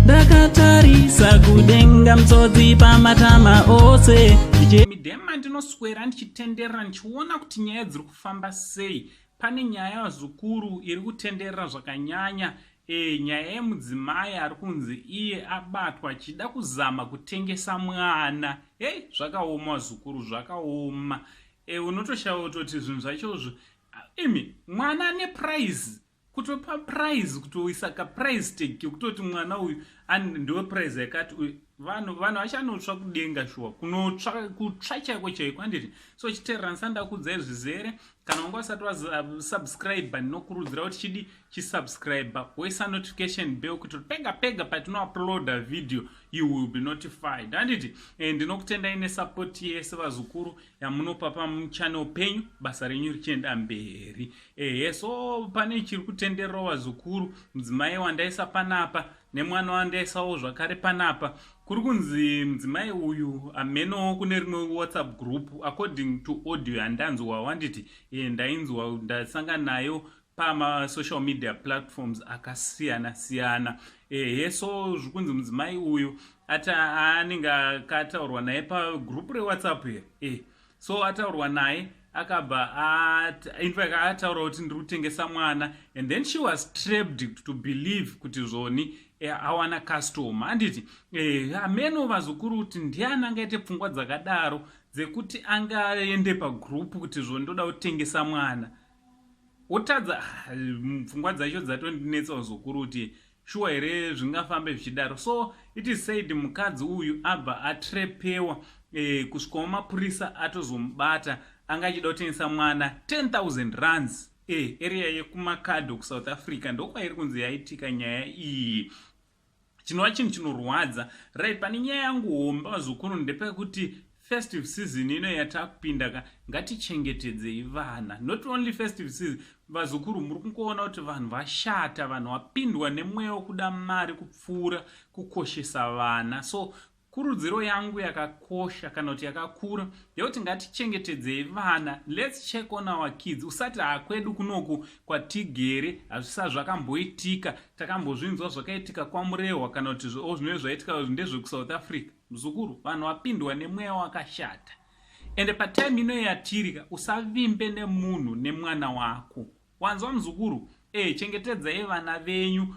Ndakatarisa kudenga mtsotsi pamatama ose midhema ndinoswera ndichitenderera ndichiona kuti nyaya dziri kufamba sei. Pane nyaya zukuru iri kutenderera zvakanyanya, nyaya yemudzimai ari kunzi iye abatwa achida kuzama kutengesa mwana. Zvakaoma zukuru, zvakaoma. Unotoshaura kutoti zvinhu zvachozvo imi mwana ane prize, kutopa prize, kutoisa ka prize tag kutoti mwana uyu ndiwe prize yakati uyu. Vanhu vachanotsva kudenga shuwa, kutsva chaiko chaiko handiti. So chiteerera ndisanda kudzai zvizere, kana wanga usati wasubscribe ndinokurudzira kuti chidi chisubscribe, woisa notification bell kuti pega patinouploada video you will be notified handiti. Ndinokutendai nesupport yese vazukuru yamunopa pamuchannel penyu, basa renyu richienda mberi. So pane chiri kutenderera vazukuru, mudzimai wandaisa panapa nemwana wandaisawo zvakare panapa. Kuri kunzi mudzimai uyu ameno kune rimwe WhatsApp group, according to audio yandanzwa wanditi, ndainzwa ndasangana nayo pama social media platforms akasiyana siyana. So zvikunzi mudzimai uyu anenge akataurwa naye pa group re WhatsApp here. So ataurwa naye akabva ataura kuti ndiri kutengesa mwana, and then she was trapped to believe kuti zvoni awana customer handiti. Ameno vazukuru kuti ndiani angaite pfungwa dzakadaro dzekuti angaende pagroup kuti zvondoda kutengesa mwana. Wotadza pfungwa dzacho dzatondinetsa vazukuru kuti shuwa here zvingafambe zvichidaro. So it is said mukadzi uyu abva atrepewa, kusvikawo mapurisa atozomubata, anga achida kutengesa mwana 10,000 rands. Area yekumakadho kuSouth Africa ndokwairi kunzi yaitika nyaya iyi. Chinova chinhu chinorwadza, right? Pane nyaya yangu homba vazukuru ndepekuti festive season ino yatakupinda ngatichengetedzei vana. Not only festive season, vazukuru muri kungoona kuti vanhu vashata, vanhu vapindwa nemweya wekuda mari kupfuura kukoshesa vana. So kurudziro yangu yakakosha kana kuti yakakura yekuti ngatichengetedzei vana. Let's check on our kids. Usati kwedu kunoku kwatigere hazvisa zvakamboitika, takambozvinzwa zvakaitika kwaMurehwa kana kuti zvinenge zvaitika ndezvekuSouth Africa. Muzukuru, vanhu vapindwa nemweya wakashata. Ende patime ino yatirika usavimbe nemunhu nemwana wako. Wanzwa muzukuru? Chengetedzai vana venyu,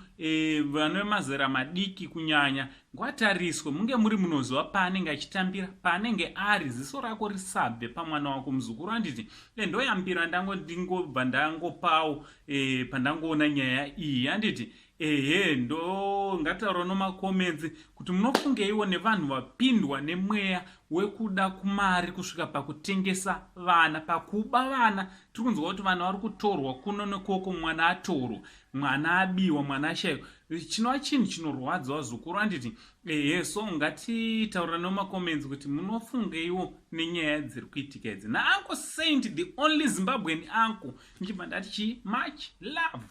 vane mazera madiki kunyanya. Ngwatariswe munge muri munoziva paanenge achitambira, paanenge ari, ziso rako risabve pamwana wako muzukuru handiti. Ndoyambira ndingobva ndangopawo pandangoona nyaya iyi handiti. Ndo ngataura nomacomments kuti munofungeiwo nevanhu vapindwa nemweya wekuda kumari kusvika pakutengesa vana, pakuba vana. Tiri kunzwa kuti vanhu vari kutorwa kuno nekoko, mwana atorwa, mwana abiwa, mwana ashayikwa. Chinova chinhu chinorwadza vazukuru handiti. So ngatitaura nomacomments kuti munofungeiwo nenyaya dziri kuitika idzi. NaUncle Saint, the only Zimbabwean uncle, ndichibva ndati much love.